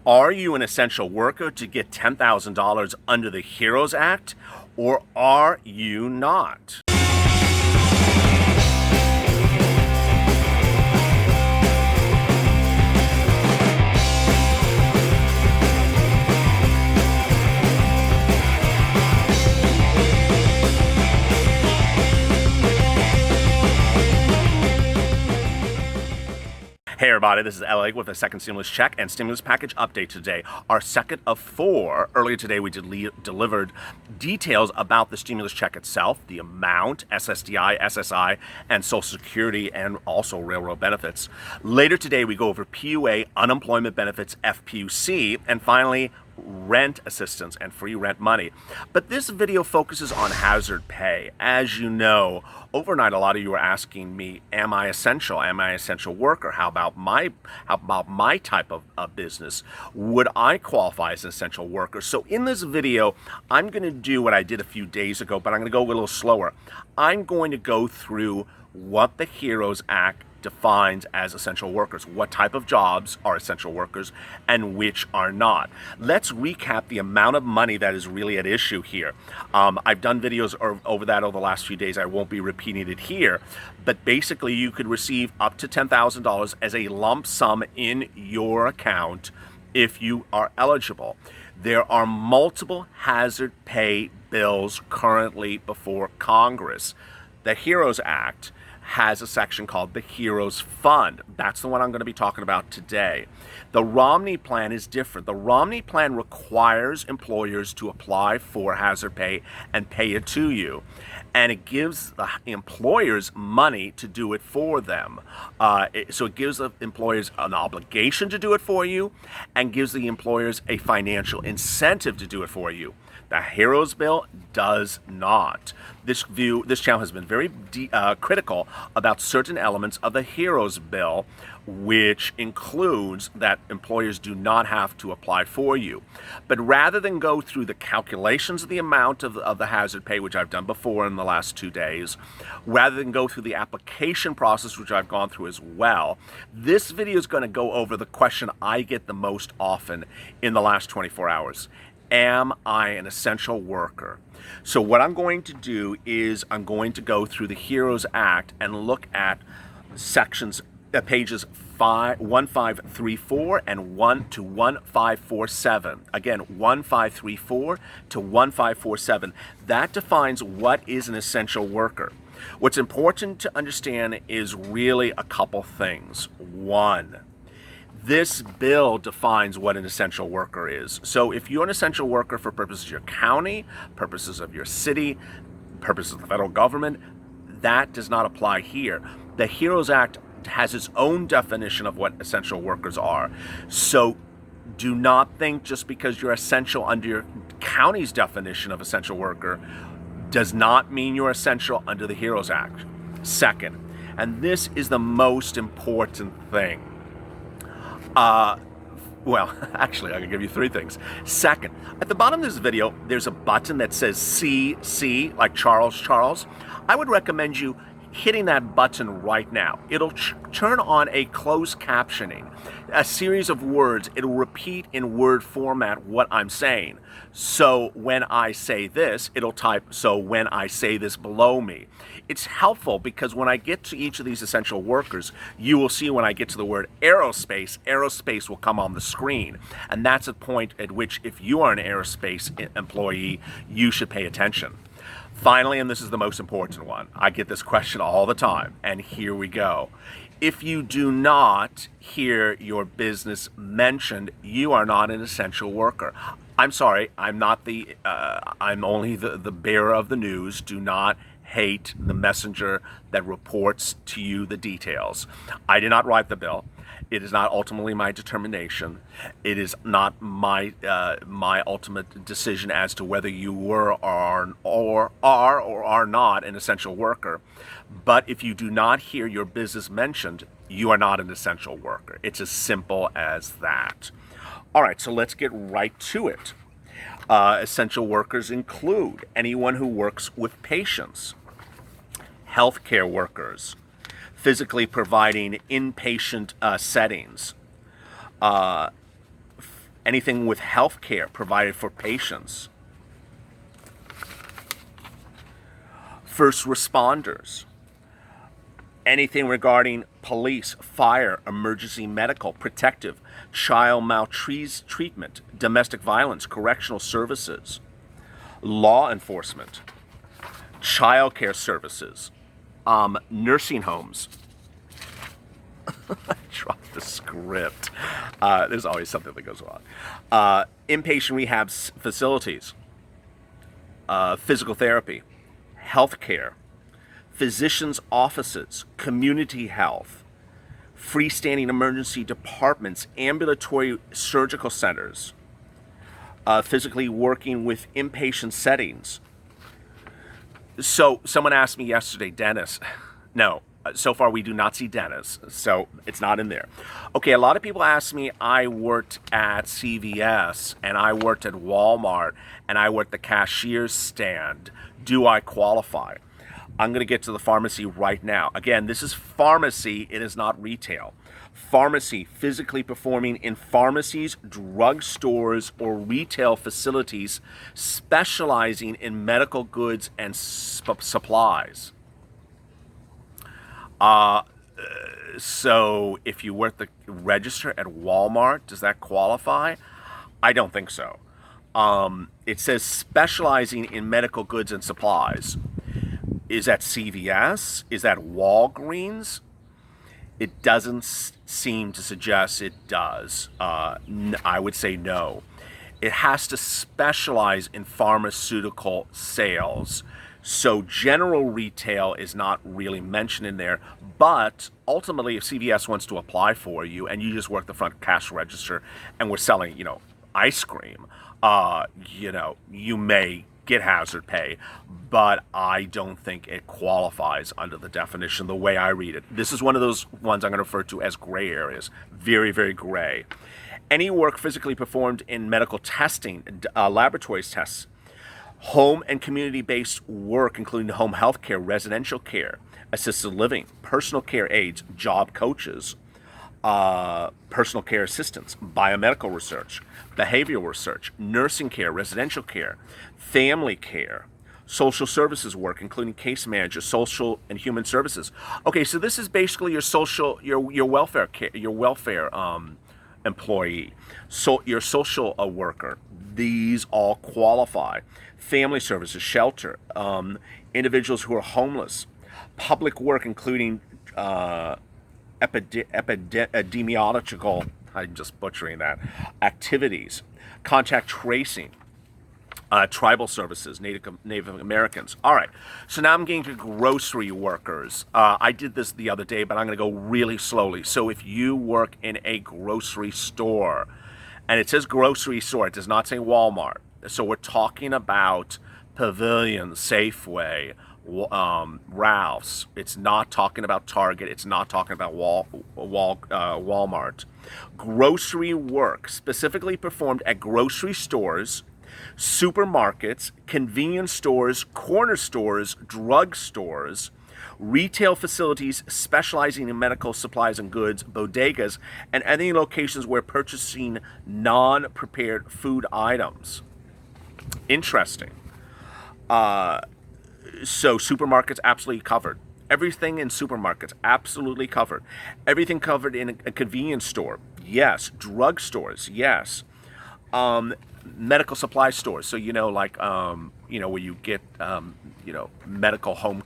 Are you an essential worker to get $10,000 under the HEROES Act, or are you not? Hey everybody, this is LALATE with a second stimulus check and stimulus package update today. Our second of 4. Earlier today we delivered details about the stimulus check itself, the amount, SSDI, SSI, and Social Security, and also railroad benefits. Later today we go over PUA, unemployment benefits, FPUC, and finally rent assistance and free rent money. But this video focuses on hazard pay. As you know, overnight a lot of you are asking me, am I essential? Am I an essential worker? How about my type of business? Would I qualify as an essential worker? So in this video, I'm going to do what I did a few days ago, but I'm going to go a little slower. I'm going to go through what the HEROES Act defines as essential workers, what type of jobs are essential workers and which are not. Let's recap the amount of money that is really at issue here. I've done videos over that over the last few days. I won't be repeating it here, but basically you could receive up to $10,000 as a lump sum in your account if you are eligible. There are multiple hazard pay bills currently before Congress. The HEROES Act has a section called the HEROES Fund. That's the one I'm going to be talking about today. The Romney Plan is different. The Romney Plan requires employers to apply for hazard pay and pay it to you. And it gives the employers money to do it for them. So it gives the employers an obligation to do it for you and gives the employers a financial incentive to do it for you. The HEROES bill does not. This channel has been very critical about certain elements of the HEROES bill, which includes that employers do not have to apply for you. But rather than go through the calculations of the amount of the hazard pay, which I've done before in the last 2 days, rather than go through the application process, which I've gone through as well, this video is going to go over the question I get the most often in the last 24 hours. Am I an essential worker? So what I'm going to do is I'm going to go through the HEROES Act and look at sections, pages 1534 and 1 to 1547. Again, 1534 to 1547. That defines what is an essential worker. What's important to understand is really a couple things. One, this bill defines what an essential worker is. So if you're an essential worker for purposes of your county, purposes of your city, purposes of the federal government, that does not apply here. The HEROES Act has its own definition of what essential workers are. So do not think just because you're essential under your county's definition of essential worker does not mean you're essential under the HEROES Act. Second, and this is the most important thing, well, actually, I can give you 3 things. Second, at the bottom of this video, there's a button that says CC, like Charles. I would recommend you hitting that button right now. It'll turn on a closed captioning, a series of words. It'll repeat in word format what I'm saying. So when I say this, it'll type, so when I say this below me. It's helpful because when I get to each of these essential workers, you will see when I get to the word aerospace will come on the screen. And that's a point at which if you are an aerospace employee, you should pay attention. Finally, and this is the most important one, I get this question all the time, and here we go. If you do not hear your business mentioned, you are not an essential worker. I'm sorry, I'm only the bearer of the news. Do not hate the messenger that reports to you the details. I did not write the bill. It is not ultimately my determination. It is not my ultimate decision as to whether you were or are not an essential worker. But if you do not hear your business mentioned, you are not an essential worker. It's as simple as that. All right, so let's get right to it. Essential workers include anyone who works with patients, healthcare workers, physically providing inpatient settings, anything with health care provided for patients, first responders, anything regarding police, fire, emergency medical, protective, child maltreatment, domestic violence, correctional services, law enforcement, child care services, nursing homes. I dropped the script. There's always something that goes wrong. Inpatient rehab facilities, physical therapy, healthcare, physicians' offices, community health, freestanding emergency departments, ambulatory surgical centers, physically working with inpatient settings. So someone asked me yesterday, Dennis, no, so far we do not see Dennis, so it's not in there. Okay, a lot of people ask me, I worked at CVS, and I worked at Walmart, and I worked the cashier's stand. Do I qualify? I'm going to get to the pharmacy right now. Again, this is pharmacy, it is not retail. Pharmacy, physically performing in pharmacies, drugstores, or retail facilities specializing in medical goods and supplies. So if you work the register at Walmart, does that qualify? I don't think so. It says specializing in medical goods and supplies. Is that CVS? Is that Walgreens? It doesn't seem to suggest it does. I would say no. It has to specialize in pharmaceutical sales. So general retail is not really mentioned in there, but ultimately if CVS wants to apply for you and you just work the front cash register and we're selling, ice cream, you may get hazard pay, but I don't think it qualifies under the definition the way I read it. This is one of those ones I'm going to refer to as gray areas. Very, very gray. Any work physically performed in medical testing, laboratories tests, home and community-based work, including home health care, residential care, assisted living, personal care aides, job coaches, personal care assistants, biomedical research, behavioral research, nursing care, residential care, family care, social services work, including case manager, social and human services. Okay, so this is basically your welfare care, your welfare employee, so your social worker. These all qualify. Family services, shelter, individuals who are homeless, public work, including epidemiological, I'm just butchering that, activities, contact tracing, tribal services, Native Americans. All right, so now I'm getting to grocery workers. I did this the other day, but I'm going to go really slowly. So if you work in a grocery store, and it says grocery store, it does not say Walmart. So we're talking about Pavilion, Safeway, Ralph's. It's not talking about Target. It's not talking about Walmart. Grocery work specifically performed at grocery stores, supermarkets, convenience stores, corner stores, drug stores, retail facilities specializing in medical supplies and goods, bodegas, and any locations where purchasing non-prepared food items. Interesting. So supermarkets absolutely covered. Everything in supermarkets absolutely covered. Everything covered in a convenience store, yes. Drug stores, yes. Medical supply stores. So where you get medical home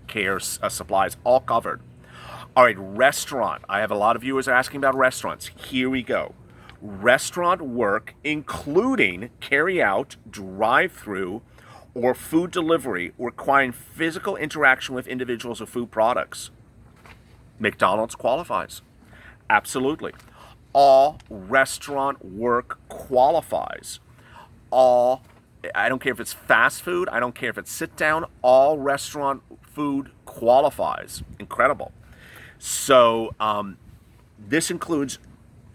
care supplies, all covered. All right, restaurant. I have a lot of viewers asking about restaurants. Here we go. Restaurant work, including carry out, drive-through, or food delivery requiring physical interaction with individuals or food products. McDonald's qualifies. Absolutely. All restaurant work qualifies. I don't care if it's fast food, I don't care if it's sit down, all restaurant food qualifies. Incredible. So this includes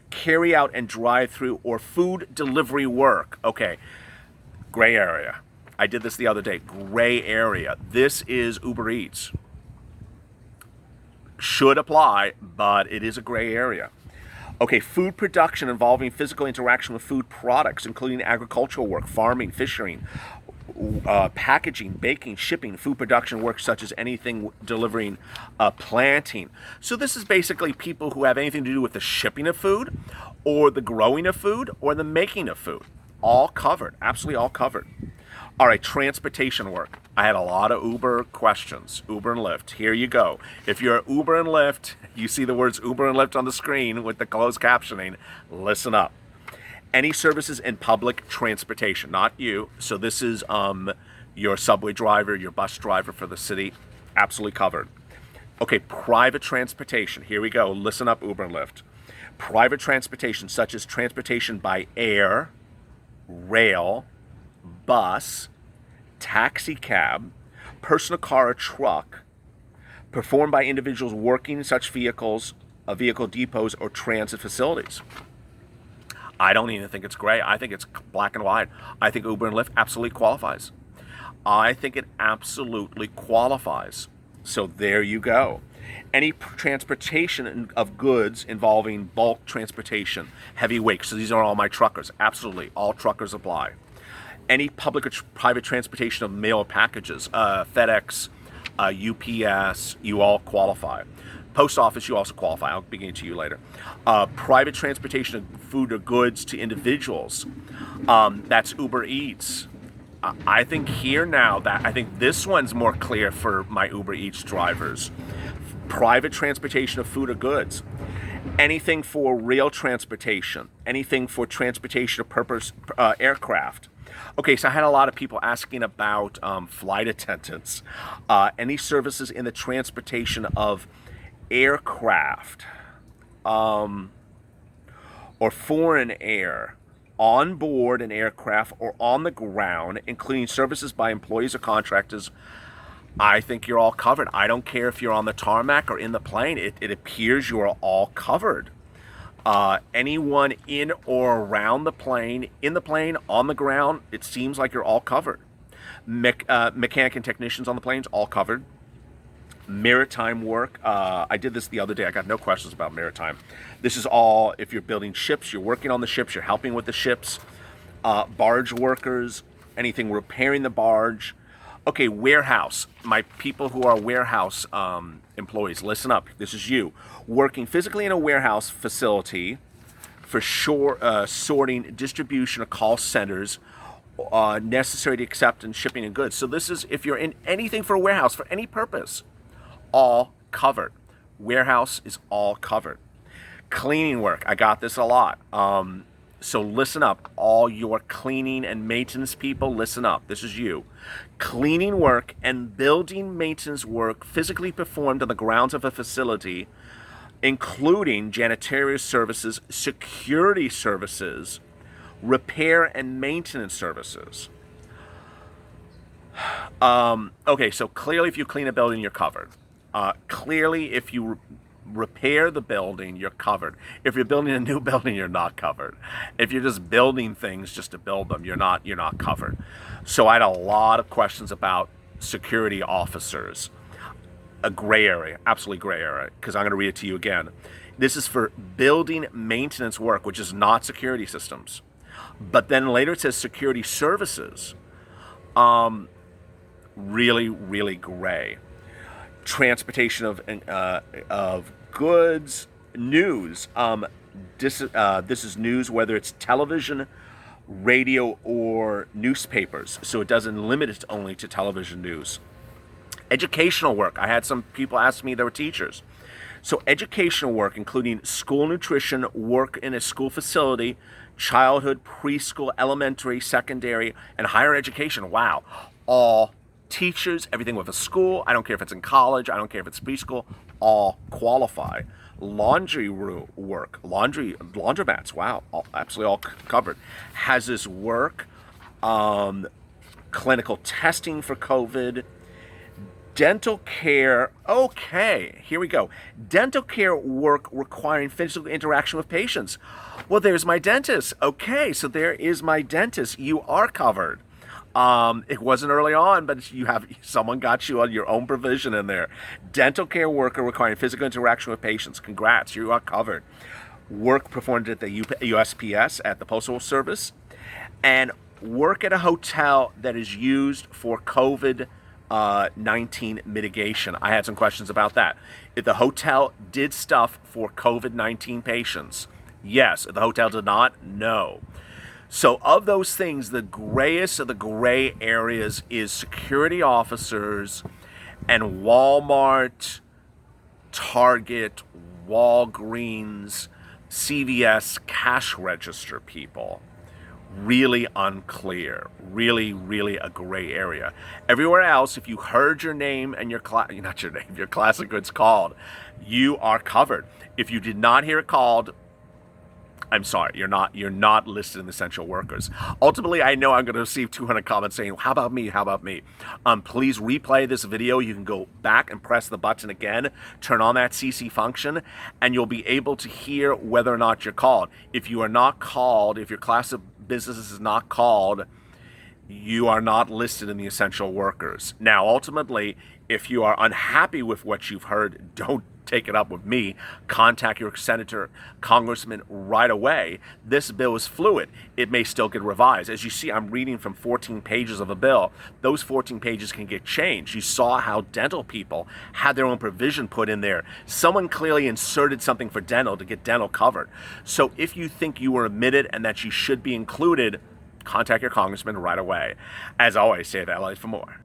carry out and drive through or food delivery work. Okay, gray area. I did this the other day. Gray area. This is Uber Eats. Should apply, but it is a gray area. Okay, food production involving physical interaction with food products, including agricultural work, farming, fishing, packaging, baking, shipping, food production work such as anything delivering, planting. So this is basically people who have anything to do with the shipping of food, or the growing of food, or the making of food. All covered, absolutely all covered. All right, transportation work. I had a lot of Uber questions. Uber and Lyft. Here you go. If you're Uber and Lyft, you see the words Uber and Lyft on the screen with the closed captioning. Listen up. Any services in public transportation, not you. So this is your subway driver, your bus driver for the city. Absolutely covered. Okay, private transportation. Here we go. Listen up, Uber and Lyft. Private transportation, such as transportation by air, rail, bus, taxi cab, personal car or truck, performed by individuals working in such vehicles, vehicle depots, or transit facilities. I don't even think it's gray. I think it's black and white. I think Uber and Lyft absolutely qualifies. I think it absolutely qualifies. So there you go. Any transportation of goods involving bulk transportation, heavy weight. So these are all my truckers. Absolutely. All truckers apply. Any public or private transportation of mail packages, FedEx, UPS, you all qualify. Post office, you also qualify. I'll begin to you later. Private transportation of food or goods to individuals, that's Uber Eats. I think here now that I think this one's more clear for my Uber Eats drivers. Private transportation of food or goods. Anything for rail transportation. Anything for transportation of purpose, aircraft. Okay, so I had a lot of people asking about flight attendants. Any services in the transportation of aircraft or foreign air, on board an aircraft or on the ground, including services by employees or contractors. I think you're all covered. I don't care if you're on the tarmac or in the plane. It appears you are all covered. Anyone in or around the plane, in the plane, on the ground, it seems like you're all covered. Mechanic and technicians on the planes, all covered. Maritime work. I did this the other day. I got no questions about maritime. This is all if you're building ships, you're working on the ships, you're helping with the ships. Barge workers, anything repairing the barge. Okay, warehouse. My people who are warehouse employees, listen up. This is you. Working physically in a warehouse facility for sorting, distribution, or call centers necessary to accept and shipping and goods. So this is if you're in anything for a warehouse for any purpose, all covered. Warehouse is all covered. Cleaning work. I got this a lot. So listen up, all your cleaning and maintenance people, listen up. This is you. Cleaning work and building maintenance work physically performed on the grounds of a facility, including janitorial services, security services, repair and maintenance services. Okay, so clearly if you clean a building, you're covered. Clearly if you repair the building, you're covered. If you're building a new building, you're not covered. If you're just building things just to build them, you're not covered. So I had a lot of questions about security officers. A gray area, absolutely gray area, because I'm going to read it to you again. This is for building maintenance work, which is not security systems. But then later it says security services. Really, really gray. Transportation of goods, news. This is news, whether it's television, radio, or newspapers. So it doesn't limit it only to television news. Educational work. I had some people ask me, they were teachers. So educational work, including school nutrition, work in a school facility, childhood, preschool, elementary, secondary, and higher education. Wow. All teachers, everything with a school. I don't care if it's in college. I don't care if it's preschool. All qualify. Laundry work. Laundromats. Wow. Absolutely all covered. Hazardous work. Clinical testing for COVID. Dental care. Okay, here we go. Dental care work requiring physical interaction with patients. Well, there's my dentist. Okay, so there is my dentist. You are covered. It wasn't early on, but someone got you on your own provision in there. Dental care worker requiring physical interaction with patients. Congrats, you are covered. work performed at the USPS, at the Postal Service, and work at a hotel that is used for COVID-19 mitigation. I had some questions about that. If the hotel did stuff for COVID-19 patients, yes. If the hotel did not, no. So of those things, the grayest of the gray areas is security officers and Walmart, Target, Walgreens, CVS cash register people. Really unclear. Really, really a gray area. Everywhere else, if you heard your name and your not your name, your class of goods called, you are covered. If you did not hear it called, I'm sorry, you're not listed in the essential workers. Ultimately, I know I'm going to receive 200 comments saying, how about me? How about me? Please replay this video. You can go back and press the button again, turn on that CC function, and you'll be able to hear whether or not you're called. If you are not called, if your class of businesses is not called, you are not listed in the essential workers. Now, ultimately, if you are unhappy with what you've heard, don't take it up with me. Contact your senator, congressman right away. This bill is fluid. It may still get revised. As you see, I'm reading from 14 pages of a bill. Those 14 pages can get changed. You saw how dental people had their own provision put in there. Someone clearly inserted something for dental to get dental covered. So if you think you were omitted and that you should be included, contact your congressman right away. As always, stay at LA for more.